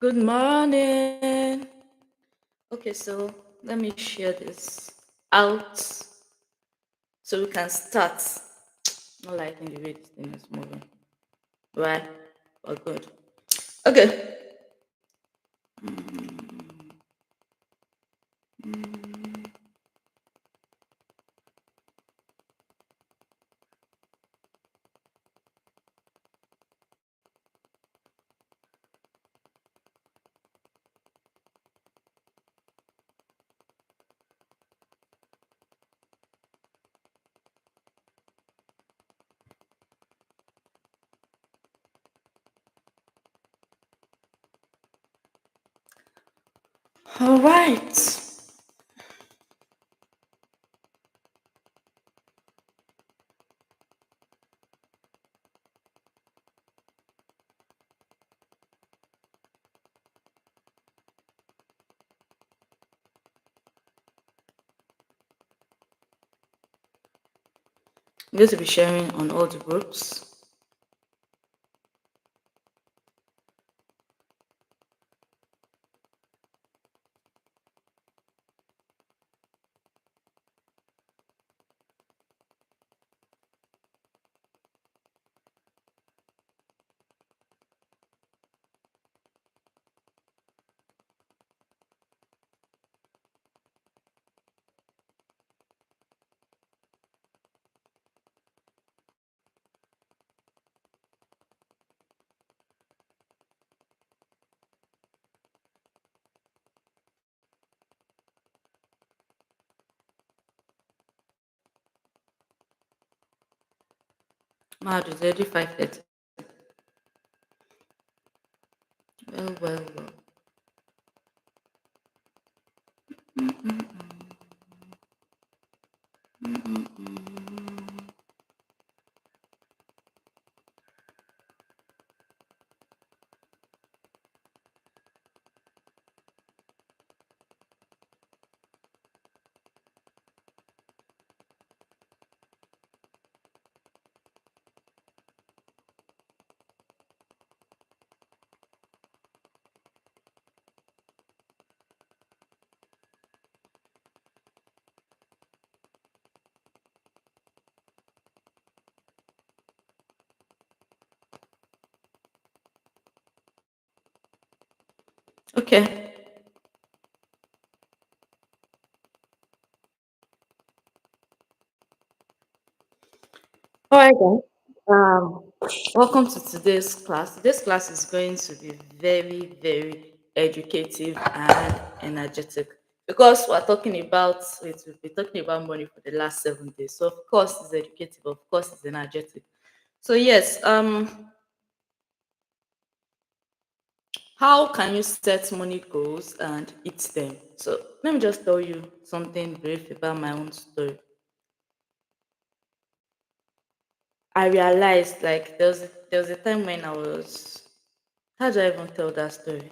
Good morning. Okay, so let me share this out so we can start. Not liking the way this thing is moving. Right? But good. Okay. All right. I'm going to be sharing on all the groups. Now it's already 5:30. Well, well, well. Okay. All right, guys. Welcome to today's class. Today's class is going to be very, very educative and energetic because we're talking about it. We've been talking about money for the last 7 days. So, of course, it's educative. Of course, it's energetic. So, yes. How can you set money goals and hit them? So, let me just tell you something brief about my own story. I realized like there was a time when I was, how do I even tell that story?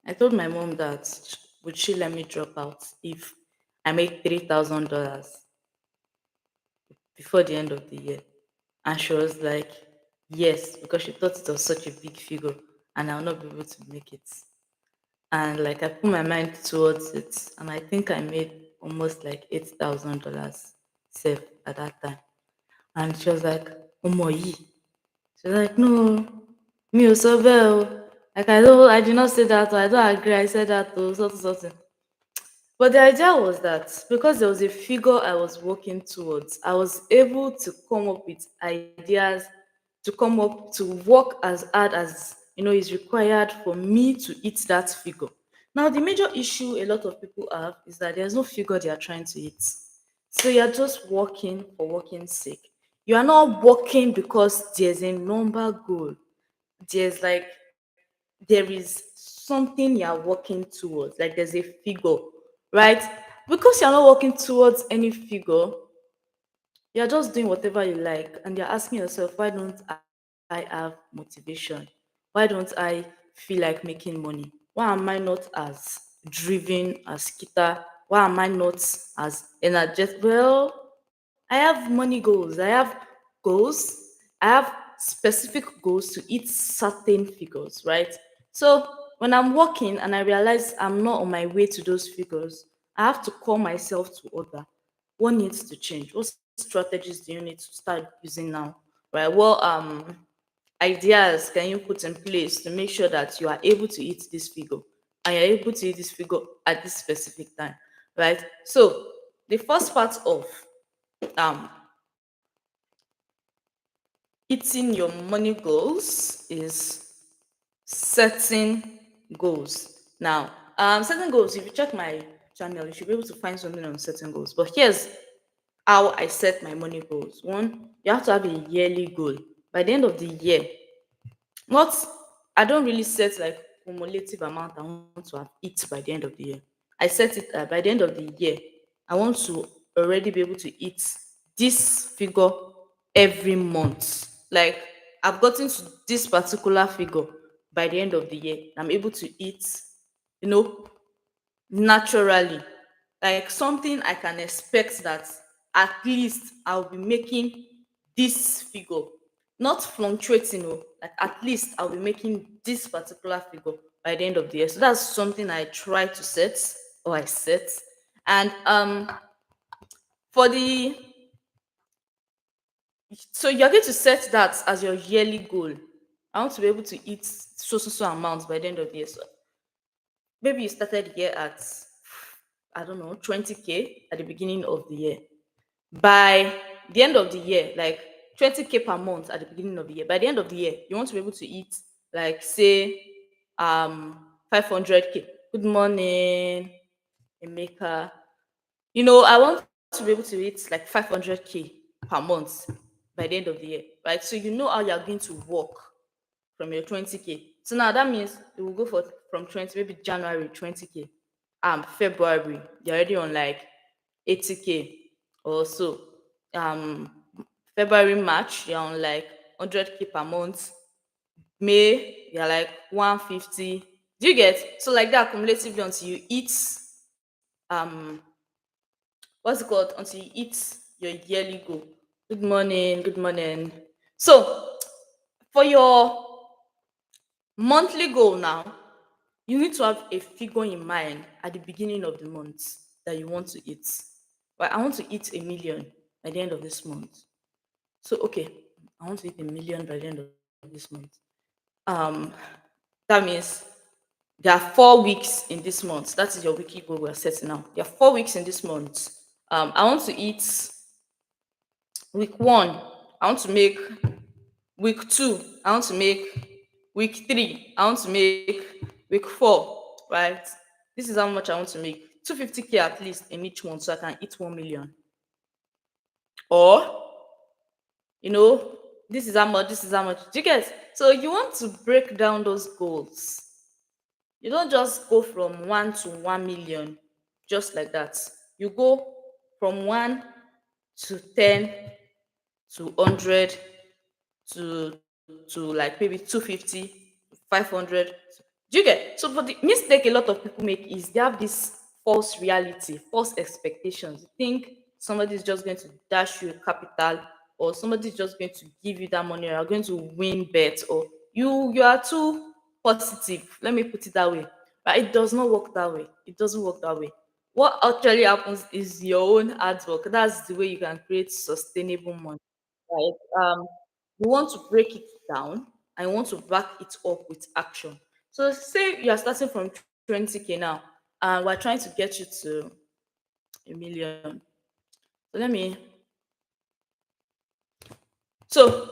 I told my mom that would she let me drop out if I make $3,000 before the end of the year, and she was like, yes, because she thought it was such a big figure and I'll not be able to make it. And like I put my mind towards it, and I think I made almost like $8,000 safe at that time. And she was like, Omoyi. She's like, no, me so well. Like I did not say that. I don't agree. I said that to something. But the idea was that because there was a figure I was working towards, I was able to come up with ideas, to come up to work as hard as is required for me to hit that figure. Now, the major issue a lot of people have is that there's no figure they are trying to hit. So you're just working for working sake. You are not working because there's a number goal. There's like there is something you're working towards, like there's a figure, right? Because you're not working towards any figure, you're just doing whatever you like, and you're asking yourself, why don't I have motivation? Why don't I feel like making money? Why am I not as driven as Kita? Why am I not as energetic? Well, I have money goals. I have goals. I have specific goals to hit certain figures, right? So when I'm working and I realize I'm not on my way to those figures, I have to call myself to order. What needs to change? What strategies do you need to start using now? Right? What ideas can you put in place to make sure that you are able to hit this figure and you're able to hit this figure at this specific time? Right? So the first part of um hitting your money goals is setting goals. Now, setting goals, if you check my channel, you should be able to find something on setting goals. But here's how I set my money goals. One, you have to have a yearly goal. By the end of the year, not I don't really set like cumulative amount I want to have eat by the end of the year. I set it by the end of the year. I want to already be able to eat this figure every month. Like I've gotten to this particular figure by the end of the year. I'm able to eat, you know, naturally, like something I can expect that at least I'll be making this figure, not fluctuating, like at least I'll be making this particular figure by the end of the year. So that's something I try to set, or I set. And for the so you're going to set that as your yearly goal. I want to be able to eat so amounts by the end of the year. So maybe you started here at, I don't know, 20K at the beginning of the year. By the end of the year, like 20K per month at the beginning of the year, by the end of the year, you want to be able to eat, like, say, 500K. Good morning, Emeka. I want to be able to eat like 500K per month by the end of the year, right? So you know how you're going to work from your 20K. So now that means it will go for from 20, maybe January 20K. February, you're already on like 80K or so. Um February, March, you're on like 100K per month. May, you're like 150. Do you get? So like that cumulatively until you eat um what's it called? Until you hit your yearly goal. Good morning, good morning. So for your monthly goal now, you need to have a figure in mind at the beginning of the month that you want to hit. Right? I want to hit 1 million by the end of this month. So okay, I want to hit 1 million by the end of this month. Um, that means there are 4 weeks in this month. That is your weekly goal we're setting now. There are 4 weeks in this month. I want to hit week one. I want to make week two. I want to make week three. I want to make week four. Right? This is how much I want to make. 250K at least in each month, so I can hit 1 million. Or this is how much, this is how much. Do you get? So you want to break down those goals. You don't just go from 1 to 1 million just like that. You go from 1 to 10 to 100 to like maybe 250, 500. Do you get? So, but the mistake a lot of people make is they have this false reality, false expectations. You think somebody is just going to dash you capital, or somebody is just going to give you that money, or you're going to win bet, or you are too positive. Let me put it that way. But it does not work that way. It doesn't work that way. What actually happens is your own hard work. That's the way you can create sustainable money. Right? You want to break it down and you want to back it up with action. So say you are starting from 20K now, and we're trying to get you to 1 million. So so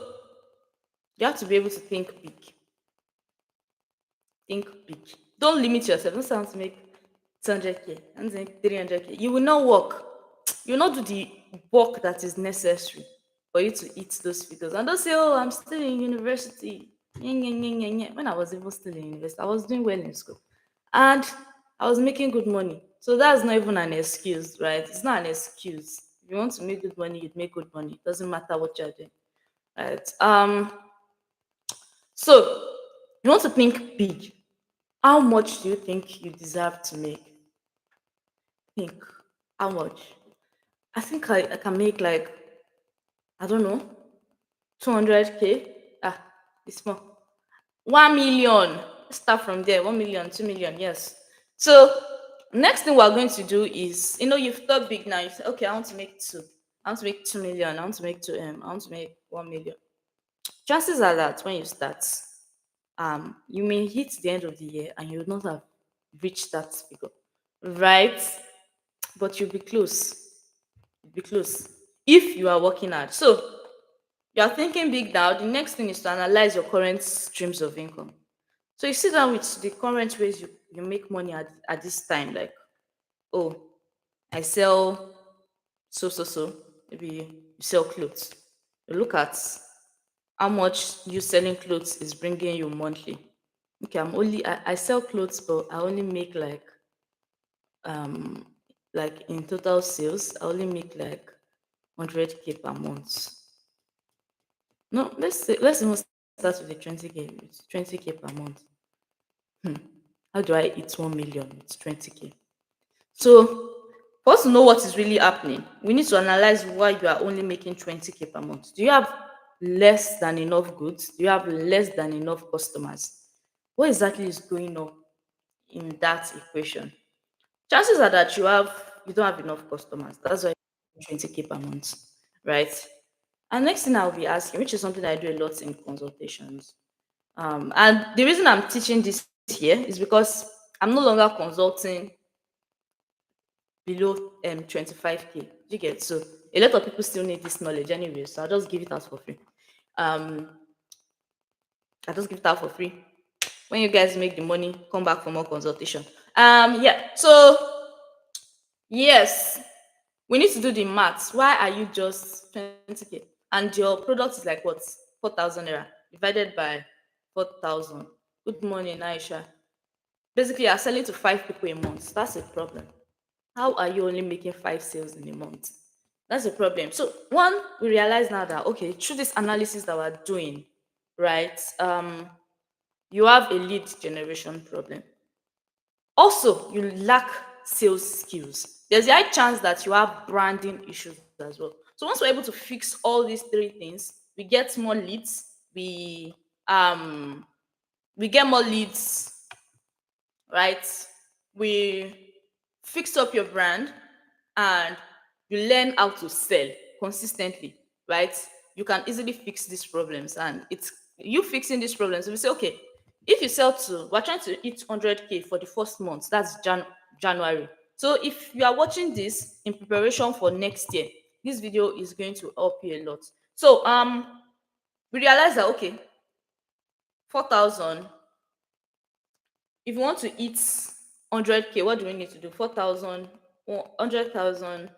you have to be able to think big. Think big. Don't limit yourself. Don't say I want to make 200K, I want to make 300K. You will not work. You will not do the work that is necessary for you to hit those figures. And don't say, oh, I'm still in university. Nye, nye, nye, nye, nye. When I was even still in university, I was doing well in school. And I was making good money. So that's not even an excuse, right? It's not an excuse. If you want to make good money, you'd make good money. It doesn't matter what you're doing. Right. So you want to think big. How much do you think you deserve to make? Think. How much? I think I can make like, I don't know, 200K. It's small. 1 million. Start from there. 1 million, 2 million, yes. So next thing we're going to do is, you've thought big now. You say, okay, I want to make two. I want to make 2 million. I want to make I want to make 1 million. Chances are that when you start, you may hit the end of the year and you will not have reached that figure, right? But you'll be close. You'll be close if you are working hard. So you are thinking big now. The next thing is to analyze your current streams of income. So you sit down with the current ways you make money at this time. Like, oh, I sell so. Maybe you sell clothes. You look at how much you selling clothes is bringing you monthly. Okay, I sell clothes, but I only make um like in total sales, I only make like 100K per month. No, let's even start with the 20K. It's 20K per month. Hmm. How do I hit 1 million with 20K? So for us to know what is really happening, we need to analyze why you are only making 20K per month. Do you have less than enough goods? Do you have less than enough customers? What exactly is going on in that equation? Chances are that you don't have enough customers. That's why you're 20K per month, right? And next thing I'll be asking, which is something I do a lot in consultations. And the reason I'm teaching this here is because I'm no longer consulting below 25K. You get, so a lot of people still need this knowledge anyway, so I'll just give it out for free. Um, I just give it out for free. When you guys make the money, come back for more consultation. Yeah. So yes, we need to do the maths. Why are you just 20K and your product is like what, 4,000 naira divided by 4,000? Good morning, Aisha. Basically, you're selling to five people a month. That's a problem. How are you only making five sales in a month? That's a problem. So one, we realize now that okay, through this analysis that we're doing, right? You have a lead generation problem. Also, you lack sales skills. There's a high chance that you have branding issues as well. So once we're able to fix all these three things, we get more leads, um we get more leads, right? We fix up your brand and you learn how to sell consistently, right? You can easily fix these problems. And it's you fixing these problems. We say, okay, if you sell to, we're trying to hit 100K for the first month, that's January. So if you are watching this in preparation for next year, this video is going to help you a lot. So we realize that okay, 4,000, if you want to hit 100K, what do we need to do? 4,000, 100,000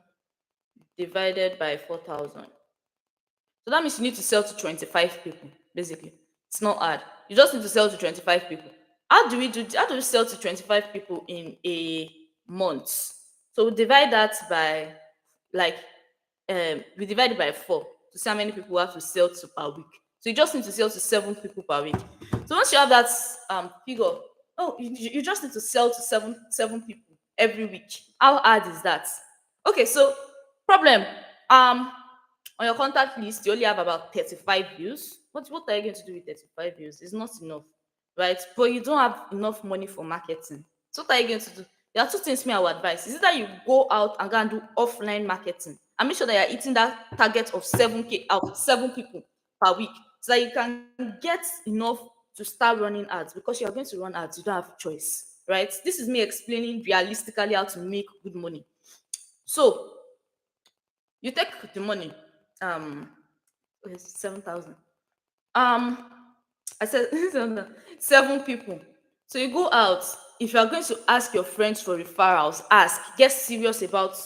divided by 4,000. So that means you need to sell to 25 people, basically. It's not hard. You just need to sell to 25 people. How do we sell to 25 people in a month? So we divide that by like we divide it by four to see how many people we have to sell to per week. So you just need to sell to seven people per week. So once you have that figure, oh, you just need to sell to seven people every week. How hard is that? Okay, so problem. On your contact list, you only have about 35 views. What are you going to do with 35 views? It's not enough, right? But you don't have enough money for marketing. So what are you going to do? There are two things me I would advise. Is it that you go out and go and do offline marketing and make sure that you're hitting that target of 7K out, seven people per week, so that you can get enough to start running ads, because you're going to run ads, you don't have choice, right? This is me explaining realistically how to make good money. So you take the money, um, okay, 7,000. Um, I said seven people. So you go out. If you are going to ask your friends for referrals, ask. Get serious about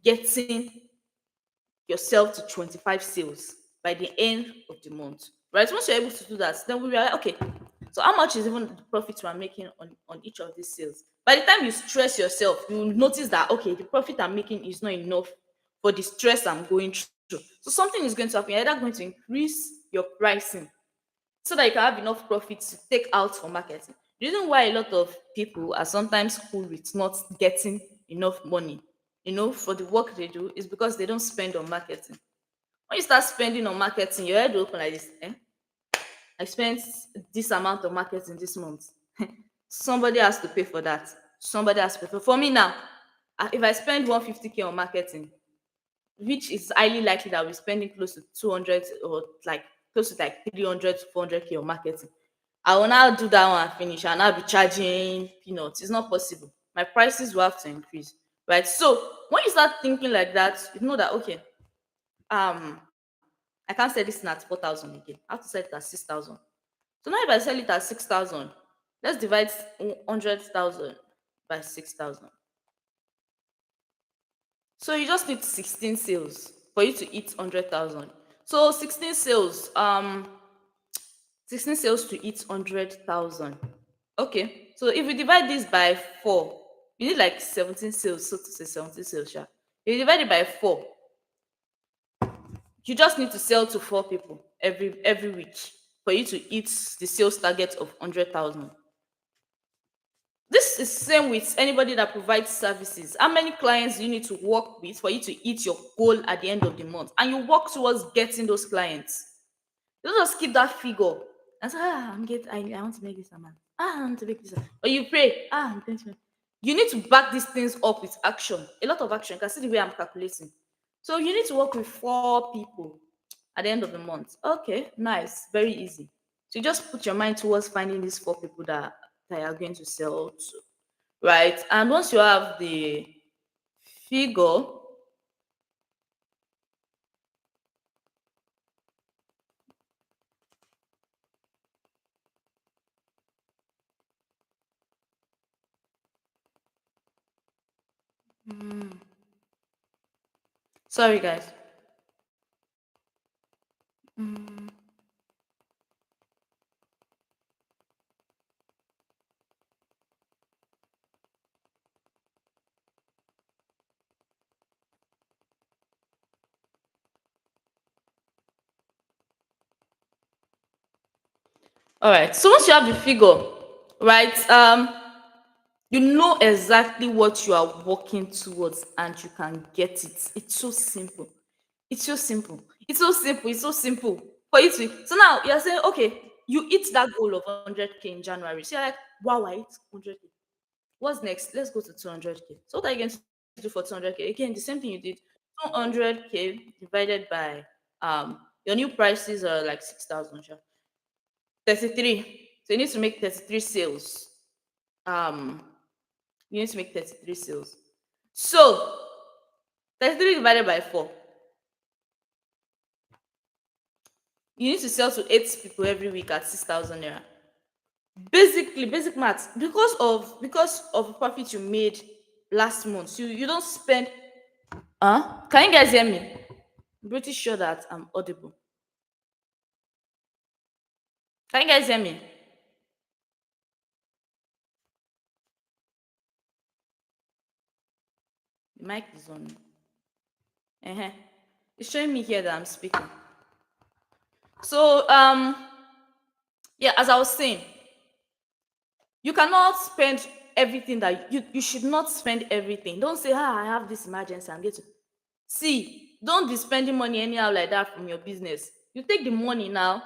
getting yourself to 25 sales by the end of the month. Right? Once you're able to do that, then we realize, okay, so how much is even the profit we are making on each of these sales? By the time you stress yourself, you will notice that okay, the profit I'm making is not enough for the stress I'm going through. So something is going to happen. You're either going to increase your pricing so that you can have enough profit to take out for marketing. The reason why a lot of people are sometimes cool with not getting enough money, for the work they do, is because they don't spend on marketing. When you start spending on marketing, your head will open like this. I spent this amount of marketing this month. Somebody has to pay for that. Somebody has to pay for me now. If I spend 150K on marketing, which is highly likely that we're spending close to 200 or like close to like 300 to 400K on marketing. I will now do that one and finish and I'll be charging peanuts. It's not possible. My prices will have to increase, right? So when you start thinking like that, you know that okay, um, I can't sell this thing at 4,000 again. I have to sell it at 6,000. So now if I sell it at 6,000, let's divide 100,000 by 6,000. So you just need 16 sales for you to hit 100,000. So 16 sales to hit 100,000. Okay. So if we divide this by 4, you need like 17 sales, so to say 17 sales. Sha. If you divide it by 4, you just need to sell to 4 people every week for you to hit the sales target of 100,000. This is same with anybody that provides services. How many clients do you need to work with for you to hit your goal at the end of the month? And you work towards getting those clients. You don't just keep that figure and say, I want to make this amount. I want to make this amount. Or you pray, I'm going to make. You need to back these things up with action. A lot of action. You can see the way I'm calculating. So you need to work with 4 people at the end of the month. Okay, nice, very easy. So you just put your mind towards finding these 4 people that you are going to sell to, right? And once you have the figure, sorry guys. Mm, all right. So once you have the figure, right? You know exactly what you are working towards and you can get it. It's so simple. It's so simple. It's so simple. It's so simple for you to. So now you're saying, okay, you hit that goal of 100K in January. So you're like, wow, I hit 100K. What's next? Let's go to 200K. So what are you going to do for 200K? Again, the same thing you did. 200K divided by your new prices are like 6,000. Sha. 33. So you need to make 33 sales. Um, you need to make 33 sales. So 33 divided by 4. You need to sell to 8 people every week at 6,000 naira. Basically, basic maths. Because of the profit you made last month, you don't spend. Can you guys hear me? I'm pretty sure that I'm audible. Can you guys hear me? The mic is on. Uh-huh. It's showing me here that I'm speaking. So yeah, as I was saying, you cannot spend everything that you should not spend everything. Don't say, I have this emergency, I'm going to see. Don't be spending money anyhow like that from your business. You take the money now.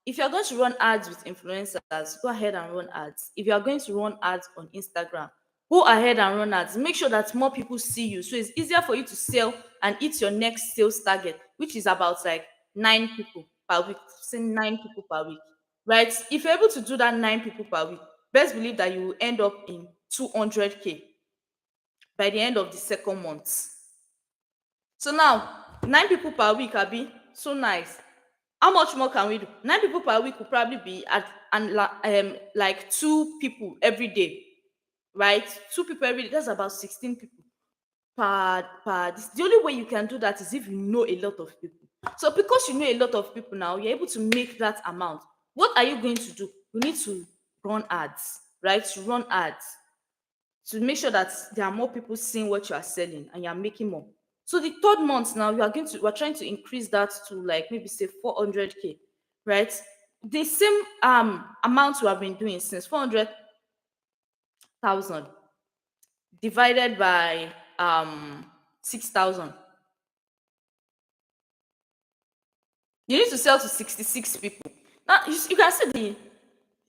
If you're going to run ads with influencers, go ahead and run ads. If you are going to run ads on Instagram, go ahead and run ads. Make sure that more people see you, so it's easier for you to sell and hit your next sales target, which is about like 9 people per week. Say 9 people per week, right? If you're able to do that 9 people per week, best believe that you will end up in 200K by the end of the second month. So now 9 people per week, abi, so nice. How much more can we do? 9 people per week will probably be at and like 2 people every day, right? 2 people every day. That's about 16 people per. The only way you can do that is if you know a lot of people. So because you know a lot of people now, you're able to make that amount. What are you going to do? You need to run ads, right? To run ads to make sure that there are more people seeing what you are selling and you are making more. So the third month now, we're trying to increase that to like maybe say 400K, right? The same amount we have been doing since 400,000 divided by 6,000. You need to sell to 66 people. Now you can see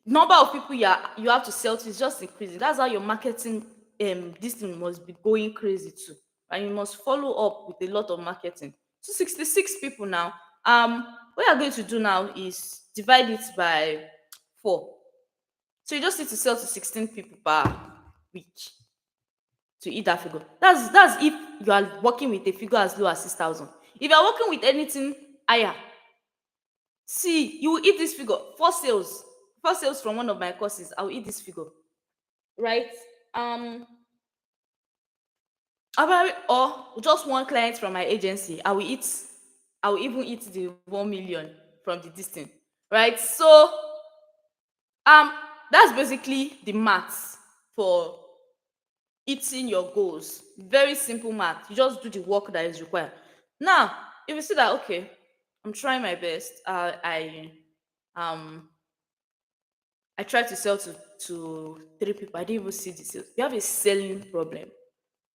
number of people you have to sell to is just increasing. That's how your marketing this thing must be going crazy too. And you must follow up with a lot of marketing. So 66 people now. What you're going to do now is divide it by 4. So you just need to sell to 16 people per week to hit that figure. That's if you are working with a figure as low as 6,000. If you are working with anything higher, see, you will hit this figure. Four sales from one of my courses, I will hit this figure, right? Um, or just one client from my agency, I will even hit the 1 million from the distance, right? So um, that's basically the maths for hitting your goals. Very simple math. You just do the work that is required. Now, if you see that, okay, I'm trying my best. Um I tried to sell to 3 people. I didn't even see the sales. You have a selling problem.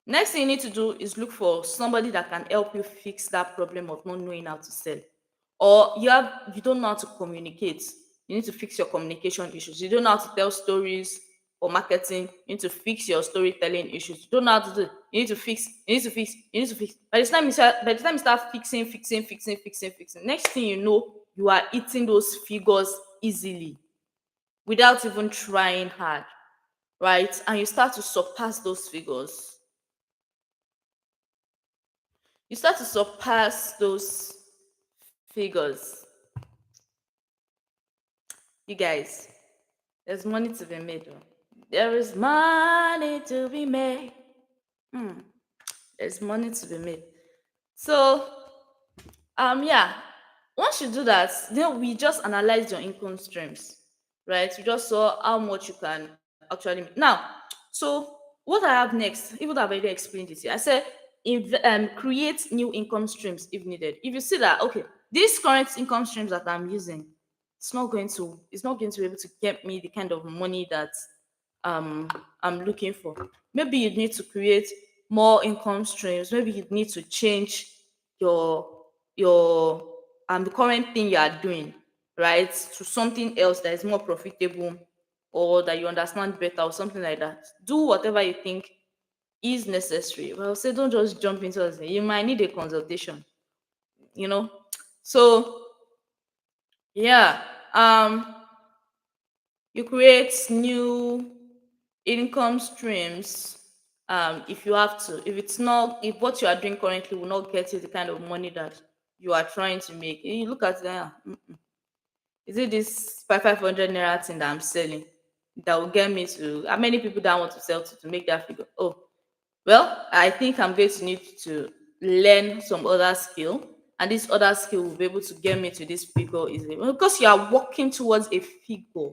Next thing you need to do is look for somebody that can help you fix that problem of not knowing how to sell. Or you don't know how to communicate. You need to fix your communication issues. You don't know how to tell stories or marketing. You need to fix your storytelling issues. You don't know how to do. You need to fix. You need to fix. You need to fix. By the time you start fixing, next thing you know, you are hitting those figures easily without even trying hard, right? And you start to surpass those figures. You start to surpass those figures. You guys, there's money to be made. Oh. There is money to be made. Hmm. There's money to be made. So, yeah. Once you do that, then we just analyze your income streams, right? You just saw how much you can actually make. Now, so what I have next, even though I've already explained it here, I said create new income streams if needed. If you see that, okay, these current income streams that I'm using, it's not going to be able to get me the kind of money that um I'm looking for. Maybe you need to create more income streams. Maybe you need to change your your the current thing you are doing, right, to something else that is more profitable or that you understand better or something like that. Do whatever you think is necessary. Well, say don't just jump into it. You might need a consultation, you know. So yeah, you create new income streams if you have to. If what you are doing currently will not get you the kind of money that you are trying to make, you look at it, is it this 500 naira thing that I'm selling that will get me to how many people that I want to sell to make that figure? Oh, well, I think I'm going to need to learn some other skill, and this other skill will be able to get me to this figure easily. Well, because you are working towards a figure,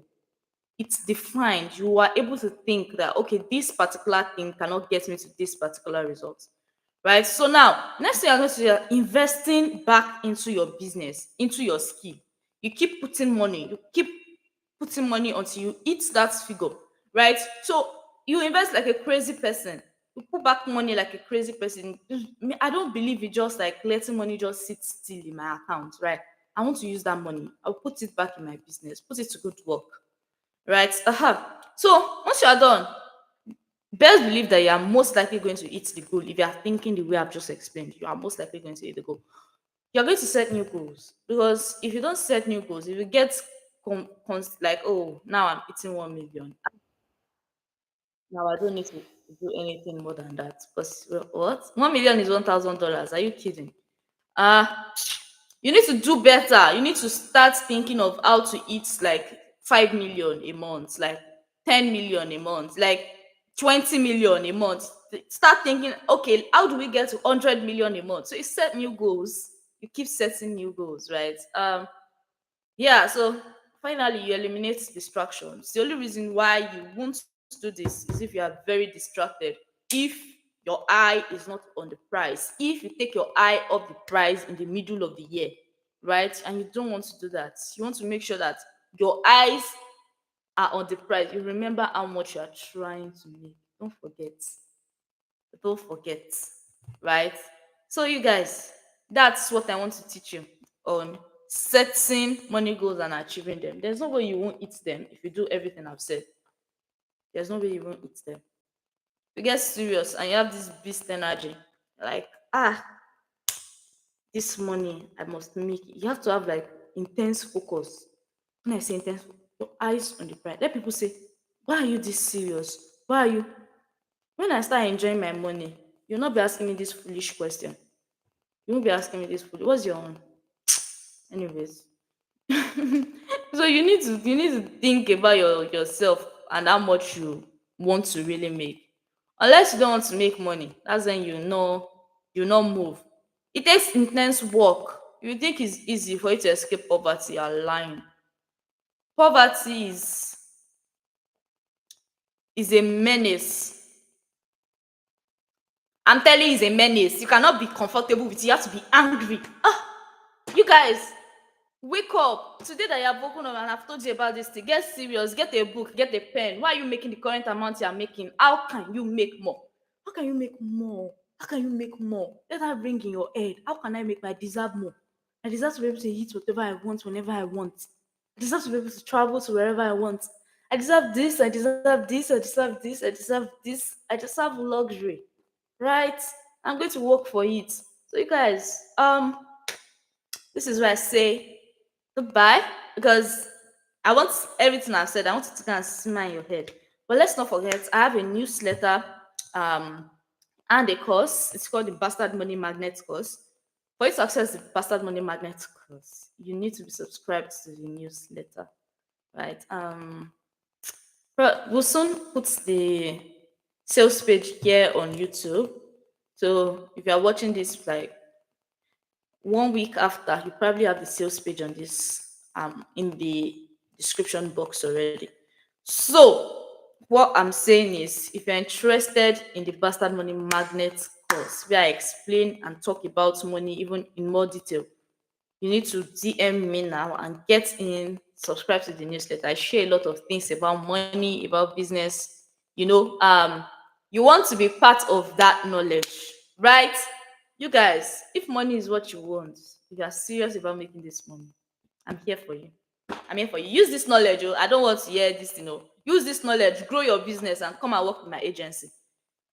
it's defined. You are able to think that okay, this particular thing cannot get me to this particular result, right? So now, next thing I'm going to do is investing back into your business, into your skill. You keep putting money, you keep putting money until you hit that figure, right? So you invest like a crazy person. You put back money like a crazy person. I don't believe in just like letting money just sit still in my account, right? I want to use that money. I'll put it back in my business, put it to good work, right? So once you are done, best believe that you are most likely going to hit the goal. If you are thinking the way I've just explained, you are most likely going to hit the goal. You're going to set new goals, because if you don't set new goals, if you get like, oh, now I'm hitting 1 million, now I don't need to do anything more than that, because well, what, 1 million is $1,000? Are you kidding? uh you need to do better. You need to start thinking of how to eat like 5 million a month, like 10 million a month, like 20 million a month. Start thinking, okay, how do we get to 100 million a month? So you set new goals. You keep setting new goals, right? Yeah, so finally you eliminate distractions. The only reason why you won't do this is if you are very distracted. If your eye is not on the prize, if you take your eye off the prize in the middle of the year, right? And you don't want to do that. You want to make sure that your eyes are on the prize. You remember how much you are trying to make. Don't forget. Don't forget. Right? So you guys, that's what I want to teach you on setting money goals and achieving them. There's no way you won't eat them if you do everything I've said. There's no way you won't eat them. You get serious and you have this beast energy, like, this money I must make it. You have to have like intense focus. When I say intense, your eyes on the prize. Let people say, why are you this serious? Why are you? When I start enjoying my money, you'll not be asking me this foolish question. You won't be asking me this foolish. What's your own? Anyways. So you need to think about yourself and how much you want to really make. Unless you don't want to make money, that's when you not move. It takes intense work. You think it's easy for you to escape poverty? You're lying. Poverty is a menace. I'm telling you, it's a menace. You cannot be comfortable with it. You have to be angry. You guys, wake up. Today that you have woken up and I've told you about this thing, get serious. Get a book, get a pen. Why are you making the current amount you are making? How can you make more? How can you make more? How can you make more? Let that ring in your head. How can I make my deserve more? I deserve to be able to eat whatever I want whenever I want. I deserve to be able to travel to wherever I want. I deserve this, I deserve this, I deserve this, I deserve this. I deserve luxury. Right? I'm going to work for it. So you guys, this is where I say goodbye, because I want everything I've said, I want it to kind of simmer in your head. But let's not forget, I have a newsletter um, and a course. It's called the Bastard Money Magnet course. For you to access the Bastard Money Magnet course, you need to be subscribed to the newsletter, right? We'll soon put the sales page here on YouTube. So if you are watching this like 1 week after, you probably have the sales page on this in the description box already. So what I'm saying is, if you're interested in the Bastard Money Magnet course, where I explain and talk about money even in more detail, you need to DM me now and get in, subscribe to the newsletter. I share a lot of things about money, about business. You want to be part of that knowledge, right? You guys, if money is what you want, if you are serious about making this money, I'm here for you. I'm here for you. Use this knowledge. Oh. I don't want to hear this. Use this knowledge, grow your business, and come and work with my agency,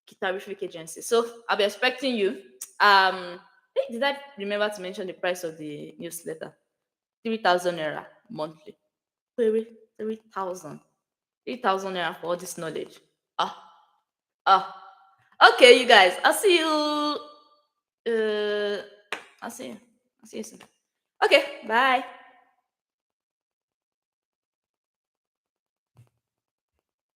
Kitarific Agency. So I'll be expecting you. Did I remember to mention the price of the newsletter? 3,000 naira monthly. Wait, 3,000. 3,000 naira for all this knowledge. Ah, ah. Okay, you guys. I'll see you. I'll see you. I'll see you soon. Okay, bye.